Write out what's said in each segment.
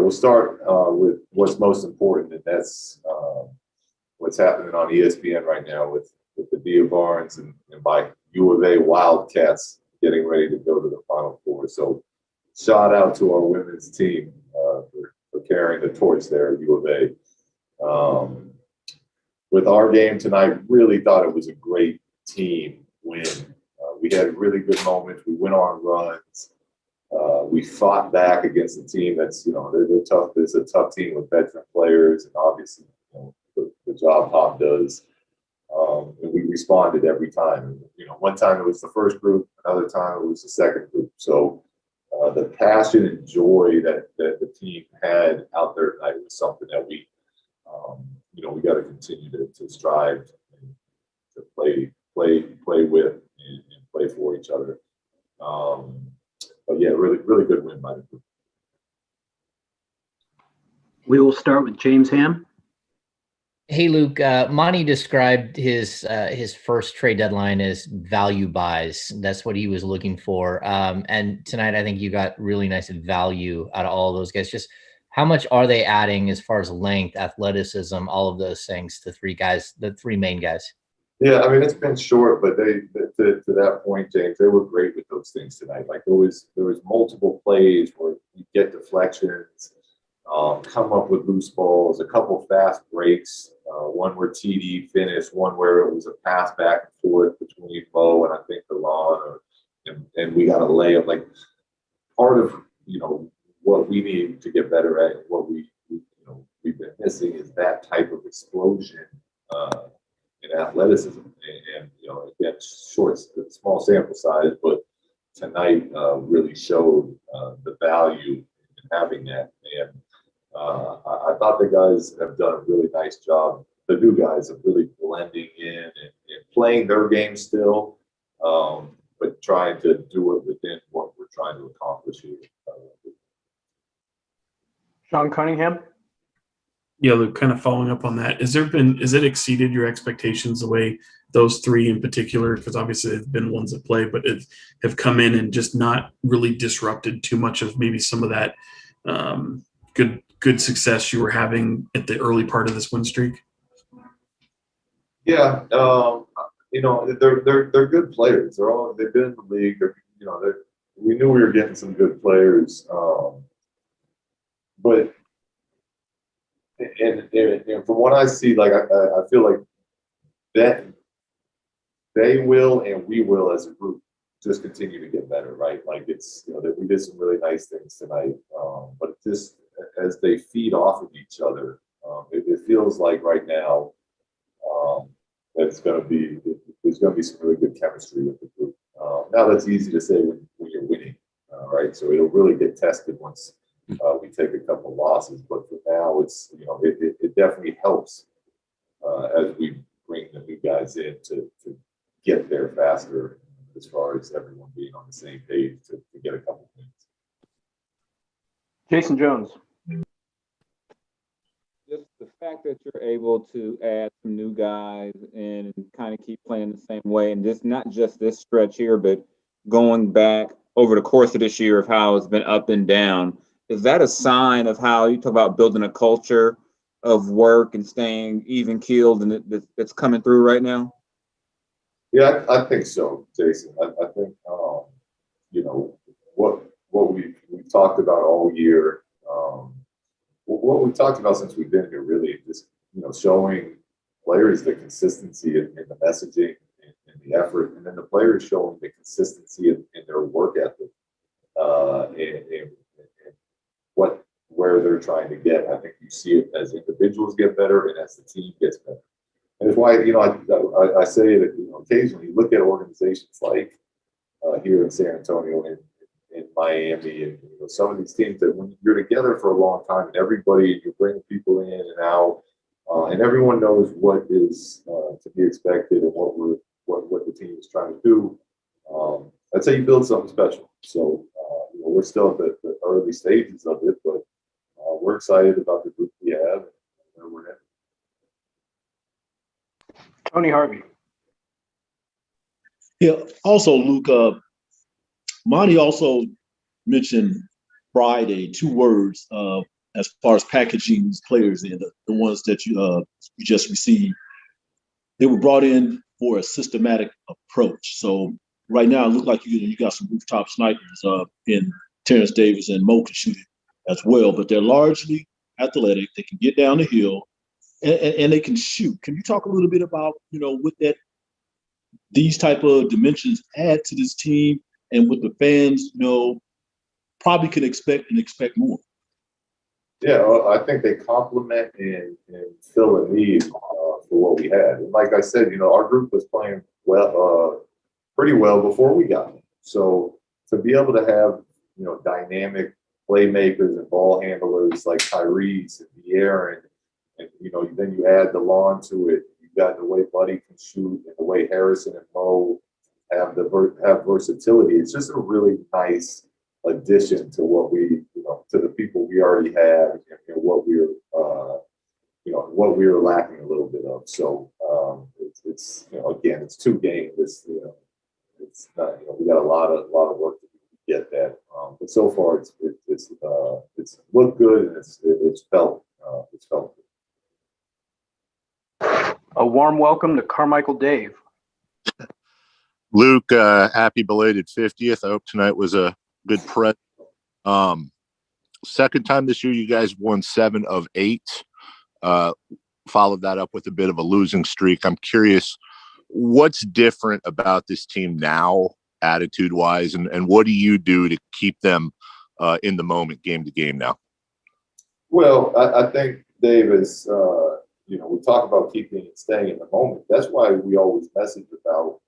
we'll start with what's most important, and that's what's happening on ESPN right now with the Dia Barnes and my U of A Wildcats getting ready to go to the Final Four. So shout out to our women's team for carrying the torch there at U of A. With our game tonight, really thought it was a great team win. We had really good moments. We went on runs. We fought back against a team that's, they're tough. It's a tough team with veteran players, and obviously, the job Hamm does. And we responded every time. One time it was the first group, another time it was the second group. So the passion and joy that the team had out there tonight was something that we got to continue to strive to play with and play for each other. But yeah, really good win by the group. We will start with James Hamm. Hey, Luke. Monty described his first trade deadline as value buys. That's what he was looking for. And tonight, I think you got really nice value out of all of those guys. Just how much are they adding as far as length, athleticism, all of those things? The three main guys. Yeah, I mean, it's been short, but to that point, James, they were great with those things tonight. Like there was multiple plays where you get deflections, come up with loose balls, a couple fast breaks, one where TD finished, one where it was a pass back and forth between Bo and I think DeLon, and we got a layup. Like part of what we need to get better at, what we've been missing is that type of explosion. In athleticism, and again, small sample size, but tonight really showed the value in having that. And I thought the guys have done a really nice job. The new guys are really blending in and playing their game still, but trying to do it within what we're trying to accomplish here. Sean Cunningham. Yeah, Luke, kind of following up on that, has it exceeded your expectations the way those three in particular, because obviously they've been ones that play, but have come in and just not really disrupted too much of maybe some of that good success you were having at the early part of this win streak? Yeah, they're good players. They've been in the league. We knew we were getting some good players, but. And from what I see, like I feel like that they will and we will as a group just continue to get better, right? Like it's that we did some really nice things tonight, but just as they feed off of each other, it feels like right now there's going to be some really good chemistry with the group. Now that's easy to say when you're winning, right? So it'll really get tested once. We take a couple losses, but for now, it's it definitely helps as we bring the new guys in to get there faster, as far as everyone being on the same page to get a couple wins. Jason Jones. Just the fact that you're able to add some new guys and kind of keep playing the same way, and just not just this stretch here, but going back over the course of this year of how it's been up and down. Is that a sign of how you talk about building a culture of work and staying even keeled, and it's coming through right now? Yeah, I think so, Jason. I think what we've talked about all year, what we've talked about since we've been here, really just showing players the consistency in the messaging and the effort, and then the players showing the consistency in their work ethic and where they're trying to get. I think you see it as individuals get better and as the team gets better. And it's why, I say that, occasionally you look at organizations like here in San Antonio and in Miami and some of these teams that when you're together for a long time and you're bringing people in and out and everyone knows what is to be expected and what the team is trying to do, that's how you build something special. So we're still at the early stages of it, but we're excited about the group we have and where we're at. Tony Harvey. Yeah. Also, Luke, Monty also mentioned Friday, 2 words, as far as packaging these players in, the ones that you just received. They were brought in for a systematic approach. So right now, it looks like you got some rooftop snipers in Terrence Davis, and Mo can shoot it as well, but they're largely athletic. They can get down the hill, and they can shoot. Can you talk a little bit about, what these type of dimensions add to this team, and what the fans, probably can expect more? Yeah, well, I think they complement and fill a need for what we had. And like I said, our group was playing well, pretty well before we got them. So to be able to have, dynamic playmakers and ball handlers like Tyrese and De'Aaron, and then you add the lawn to it. You got the way Buddy can shoot and the way Harrison and Mo have versatility. It's just a really nice addition to what we, to the people we already had, and what we were lacking a little bit of. So it's again, it's 2 games. It's not, we got a lot of work to do to get that. But so far it's looked good, and it's felt good. A warm welcome to Carmichael Dave. Luke, happy belated 50th. I hope tonight was a good prep. Second time this year, you guys won 7 of 8. Followed that up with a bit of a losing streak. I'm curious, what's different about this team now, attitude-wise, and what do you do to keep them in the moment, game to game now? Well, I think, Dave, is, we talk about keeping and staying in the moment. That's why we always message about,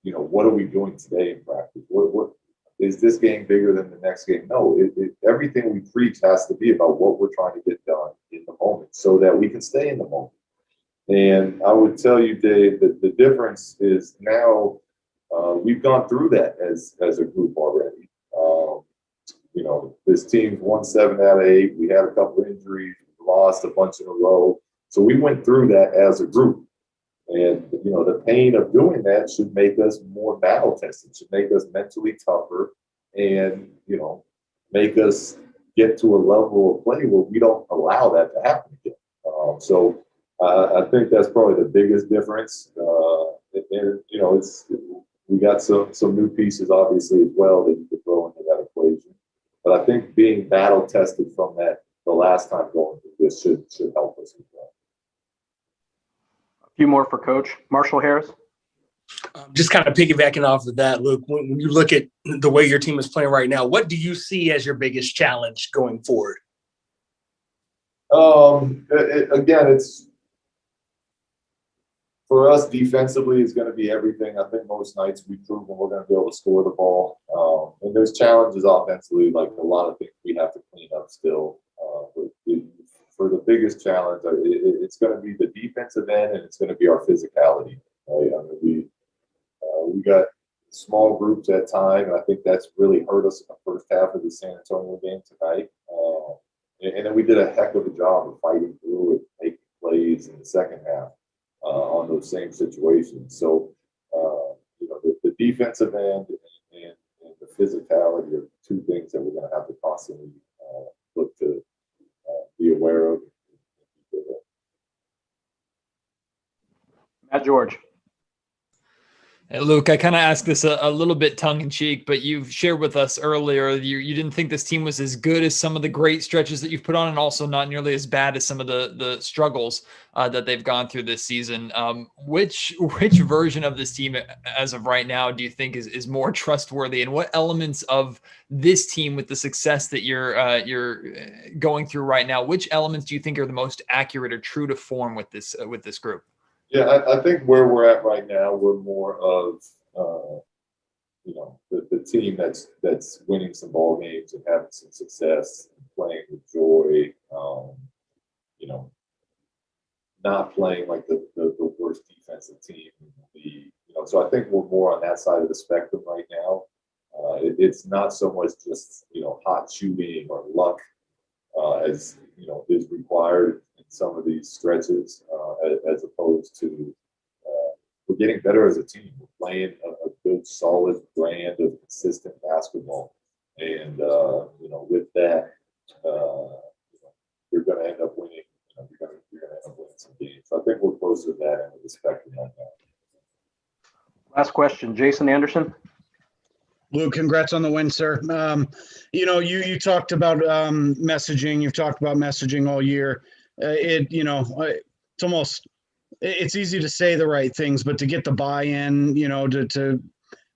what are we doing today in practice? What is this game bigger than the next game? No, everything we preach has to be about what we're trying to get done in the moment so that we can stay in the moment. And I would tell you, Dave, that the difference is now we've gone through that as a group already. This team's won 7 out of 8. We had a couple of injuries, lost a bunch in a row. So we went through that as a group. And, the pain of doing that should make us more battle tested, should make us mentally tougher, and, make us get to a level of play where we don't allow that to happen again. So I think that's probably the biggest difference. We got some new pieces, obviously, as well, that you could throw into that equation. But I think being battle tested from that the last time going through this should help us as well. A few more for Coach. Marshall Harris. Just kind of piggybacking off of that, Luke, when you look at the way your team is playing right now, what do you see as your biggest challenge going forward? Again, it's for us defensively is going to be everything. I think most nights we've proven we're going to be able to score the ball. And there's challenges offensively, like a lot of things we have to clean up still. For the biggest challenge, it's going to be the defensive end, and it's going to be our physicality. Right? I mean, we got small groups at time, and I think that's really hurt us in the first half of the San Antonio game tonight. And then we did a heck of a job of fighting through it, making plays in the second half on those same situations. So, the defensive end and the physicality are 2 things that we're going to have to constantly look to be aware of. Matt George. Hey, Luke, I kind of asked this a little bit tongue-in-cheek, but you've shared with us earlier you didn't think this team was as good as some of the great stretches that you've put on, and also not nearly as bad as some of the struggles that they've gone through this season. Which version of this team, as of right now, do you think is more trustworthy, and what elements of this team, with the success that you're going through right now, which elements do you think are the most accurate or true to form with this group? Yeah, I think where we're at right now, we're more of the team that's winning some ball games and having some success, and playing with joy. Not playing like the worst defensive team in the league. So I think we're more on that side of the spectrum right now. It's not so much just hot shooting or luck as is required in some of these stretches, as opposed to we're getting better as a team. We're playing a good, solid brand of consistent basketball, and with that, closer to that and respecting that now. Last question, Jason Anderson. Luke, congrats on the win, sir. You talked about messaging. You've talked about messaging all year. It's easy to say the right things, but to get the buy-in,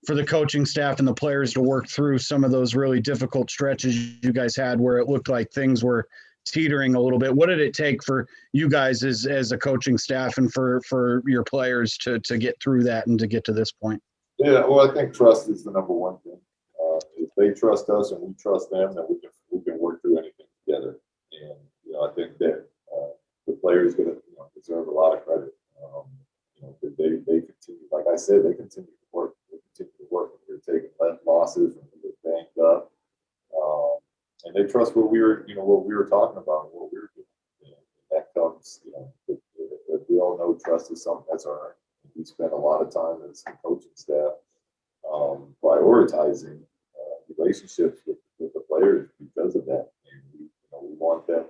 for the coaching staff and the players to work through some of those really difficult stretches you guys had where it looked like things were teetering a little bit. What did it take for you guys as a coaching staff and for your players to get through that and to get to this point? Yeah, well, I think trust is the number one thing. If they trust us and we trust them, then we can work through anything together. And I think that the players deserve a lot of credit. They continue, like I said, they continue to work. They continue to work. They're taking losses and they're banged up, and they trust what we were talking about and what we were doing. And that comes, we all know trust is something that's earned. We spent a lot of time as a coaching staff prioritizing relationships with the players because of that. And we want them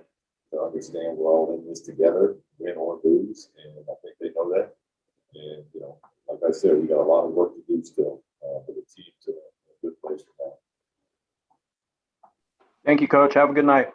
to understand we're all in this together, win or lose, and I think they know that. And like I said, we got a lot of work to do still for the team to a good place for now. Thank you, Coach. Have a good night.